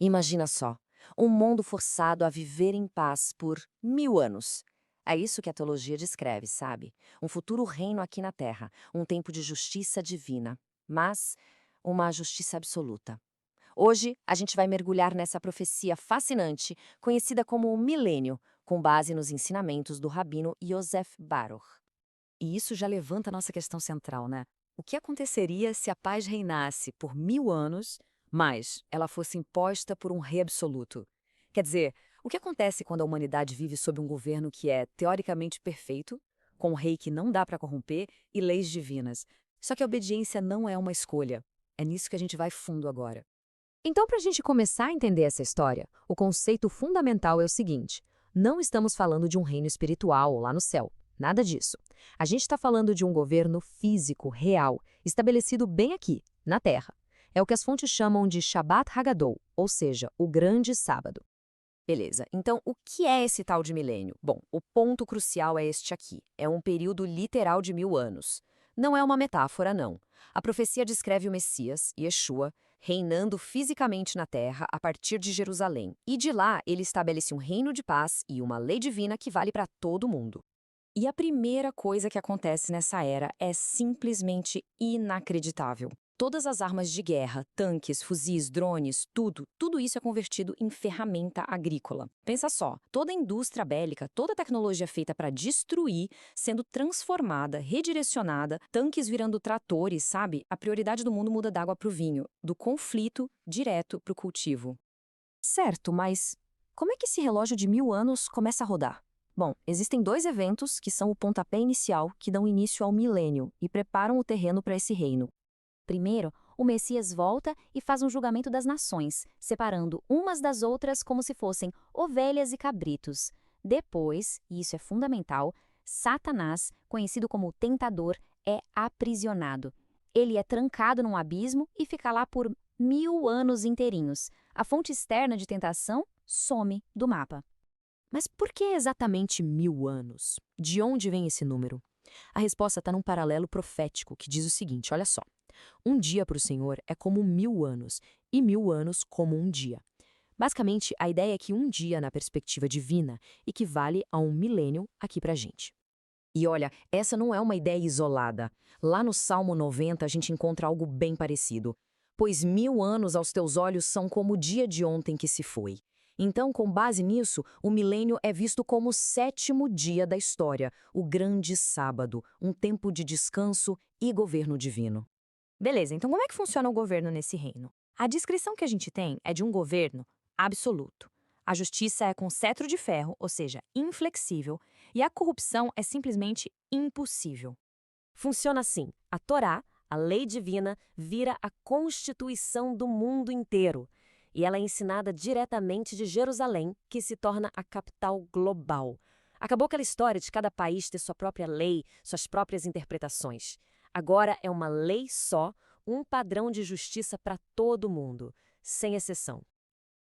Imagina só, um mundo forçado a viver em paz por 1000 anos. É isso que a teologia descreve, sabe? Um futuro reino aqui na Terra, um tempo de justiça divina, mas uma justiça absoluta. Hoje, a gente vai mergulhar nessa profecia fascinante, conhecida como o Milênio, com base nos ensinamentos do rabino Yosef Baruch. E isso já levanta a nossa questão central, né? O que aconteceria se a paz reinasse por 1000 anos, mas ela fosse imposta por um rei absoluto? Quer dizer, o que acontece quando a humanidade vive sob um governo que é teoricamente perfeito, com um rei que não dá para corromper e leis divinas? Só que a obediência não é uma escolha. É nisso que a gente vai fundo agora. Então, para a gente começar a entender essa história, o conceito fundamental é o seguinte: não estamos falando de um reino espiritual lá no céu. Nada disso. A gente está falando de um governo físico, real, estabelecido bem aqui, na Terra. É o que as fontes chamam de Shabbat Hagadol, ou seja, o grande sábado. Beleza, então o que é esse tal de milênio? Bom, o ponto crucial é este aqui. É um período literal de 1000 anos. Não é uma metáfora, não. A profecia descreve o Messias, Yeshua, reinando fisicamente na terra a partir de Jerusalém. E de lá ele estabelece um reino de paz e uma lei divina que vale para todo mundo. E a primeira coisa que acontece nessa era é simplesmente inacreditável. Todas as armas de guerra, tanques, fuzis, drones, tudo isso é convertido em ferramenta agrícola. Pensa só, toda a indústria bélica, toda a tecnologia feita para destruir, sendo transformada, redirecionada, tanques virando tratores, sabe? A prioridade do mundo muda da água para o vinho, do conflito direto para o cultivo. Certo, mas como é que esse relógio de 1000 anos começa a rodar? Bom, existem dois eventos que são o pontapé inicial que dão início ao milênio e preparam o terreno para esse reino. Primeiro, o Messias volta e faz um julgamento das nações, separando umas das outras como se fossem ovelhas e cabritos. Depois, e isso é fundamental, Satanás, conhecido como o tentador, é aprisionado. Ele é trancado num abismo e fica lá por 1000 anos inteirinhos. A fonte externa de tentação some do mapa. Mas por que exatamente 1000 anos? De onde vem esse número? A resposta está num paralelo profético que diz o seguinte: olha só. Um dia para o Senhor é como 1000 anos, e 1000 anos como um dia. Basicamente, a ideia é que um dia, na perspectiva divina, equivale a um milênio aqui para a gente. E olha, essa não é uma ideia isolada. Lá no Salmo 90 a gente encontra algo bem parecido. Pois 1000 anos aos teus olhos são como o dia de ontem que se foi. Então, com base nisso, o milênio é visto como o sétimo dia da história, o grande sábado, um tempo de descanso e governo divino. Beleza, então como é que funciona o governo nesse reino? A descrição que a gente tem é de um governo absoluto. A justiça é com cetro de ferro, ou seja, inflexível, e a corrupção é simplesmente impossível. Funciona assim: a Torá, a lei divina, vira a constituição do mundo inteiro. E ela é ensinada diretamente de Jerusalém, que se torna a capital global. Acabou aquela história de cada país ter sua própria lei, suas próprias interpretações. Agora é uma lei só, um padrão de justiça para todo mundo, sem exceção.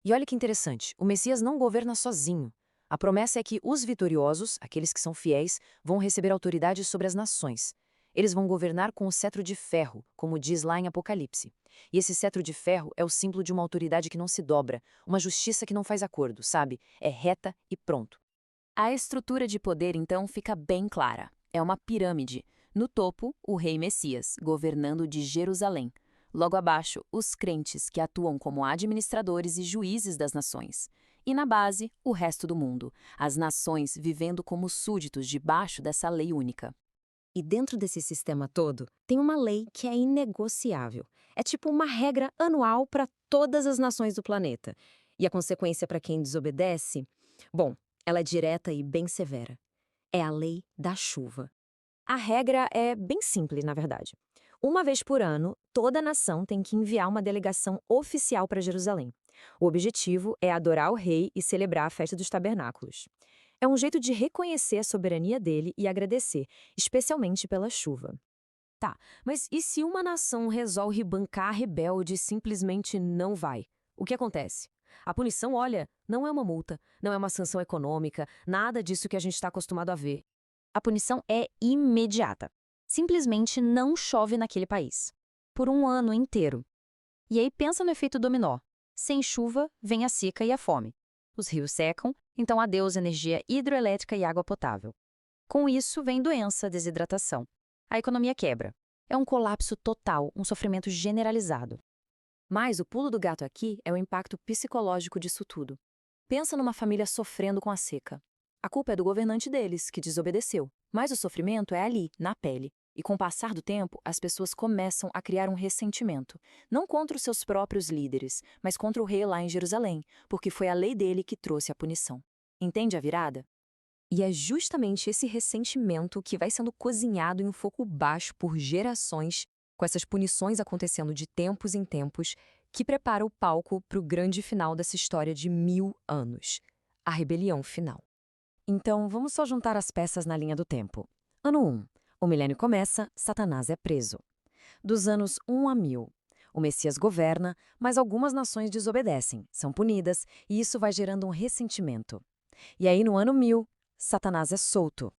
E olha que interessante, o Messias não governa sozinho. A promessa é que os vitoriosos, aqueles que são fiéis, vão receber autoridade sobre as nações. Eles vão governar com o cetro de ferro, como diz lá em Apocalipse. E esse cetro de ferro é o símbolo de uma autoridade que não se dobra, uma justiça que não faz acordo, sabe? É reta e pronto. A estrutura de poder, então, fica bem clara. É uma pirâmide. No topo, o rei Messias, governando de Jerusalém. Logo abaixo, os crentes, que atuam como administradores e juízes das nações. E na base, o resto do mundo, as nações vivendo como súditos debaixo dessa lei única. E dentro desse sistema todo, tem uma lei que é inegociável. É tipo uma regra anual para todas as nações do planeta. E a consequência para quem desobedece? Bom, ela é direta e bem severa. É a lei da chuva. A regra é bem simples, na verdade. Uma vez por ano, toda nação tem que enviar uma delegação oficial para Jerusalém. O objetivo é adorar o rei e celebrar a festa dos tabernáculos. É um jeito de reconhecer a soberania dele e agradecer, especialmente pela chuva. Tá, mas e se uma nação resolve bancar rebelde e simplesmente não vai? O que acontece? A punição, olha, não é uma multa, não é uma sanção econômica, nada disso que a gente está acostumado a ver. A punição é imediata. Simplesmente não chove naquele país. Por um ano inteiro. E aí pensa no efeito dominó. Sem chuva, vem a seca e a fome. Os rios secam, então adeus energia hidroelétrica e água potável. Com isso, vem doença, desidratação. A economia quebra. É um colapso total, um sofrimento generalizado. Mas o pulo do gato aqui é o impacto psicológico disso tudo. Pensa numa família sofrendo com a seca. A culpa é do governante deles, que desobedeceu. Mas o sofrimento é ali, na pele. E com o passar do tempo, as pessoas começam a criar um ressentimento. Não contra os seus próprios líderes, mas contra o rei lá em Jerusalém, porque foi a lei dele que trouxe a punição. Entende a virada? E é justamente esse ressentimento que vai sendo cozinhado em um fogo baixo por gerações, com essas punições acontecendo de tempos em tempos, que prepara o palco para o grande final dessa história de 1000 anos, a rebelião final. Então, vamos só juntar as peças na linha do tempo. Ano 1. O milênio começa, Satanás é preso. Dos anos 1 a 1000, o Messias governa, mas algumas nações desobedecem, são punidas, e isso vai gerando um ressentimento. E aí, no ano 1000, Satanás é solto.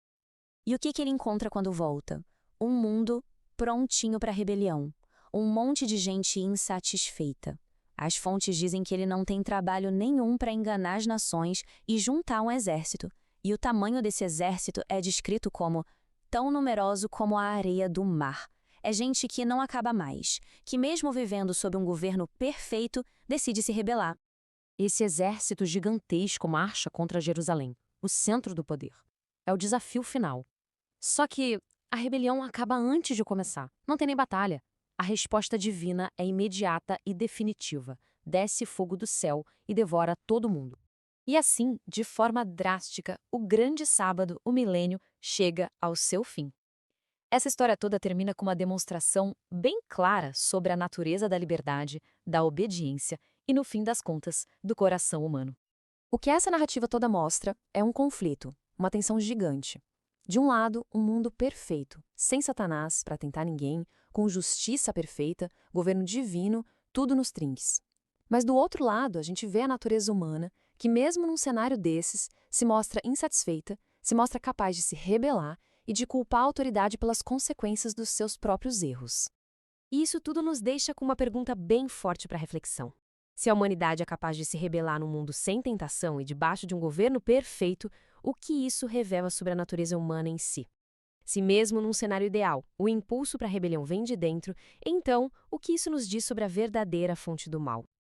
E o que ele encontra quando volta? Um mundo prontinho para a rebelião. Um monte de gente insatisfeita. As fontes dizem que ele não tem trabalho nenhum para enganar as nações e juntar um exército. E o tamanho desse exército é descrito como tão numeroso como a areia do mar. É gente que não acaba mais, que mesmo vivendo sob um governo perfeito, decide se rebelar. Esse exército gigantesco marcha contra Jerusalém, o centro do poder. É o desafio final. Só que a rebelião acaba antes de começar. Não tem nem batalha. A resposta divina é imediata e definitiva. Desce fogo do céu e devora todo mundo. E assim, de forma drástica, o grande sábado, o milênio, chega ao seu fim. Essa história toda termina com uma demonstração bem clara sobre a natureza da liberdade, da obediência e, no fim das contas, do coração humano. O que essa narrativa toda mostra é um conflito, uma tensão gigante. De um lado, um mundo perfeito, sem Satanás para tentar ninguém, com justiça perfeita, governo divino, tudo nos trinques. Mas do outro lado, a gente vê a natureza humana, que mesmo num cenário desses, se mostra insatisfeita, se mostra capaz de se rebelar e de culpar a autoridade pelas consequências dos seus próprios erros. E isso tudo nos deixa com uma pergunta bem forte para reflexão. Se a humanidade é capaz de se rebelar num mundo sem tentação e debaixo de um governo perfeito, o que isso revela sobre a natureza humana em si? Se mesmo num cenário ideal, o impulso para a rebelião vem de dentro, então o que isso nos diz sobre a verdadeira fonte do mal?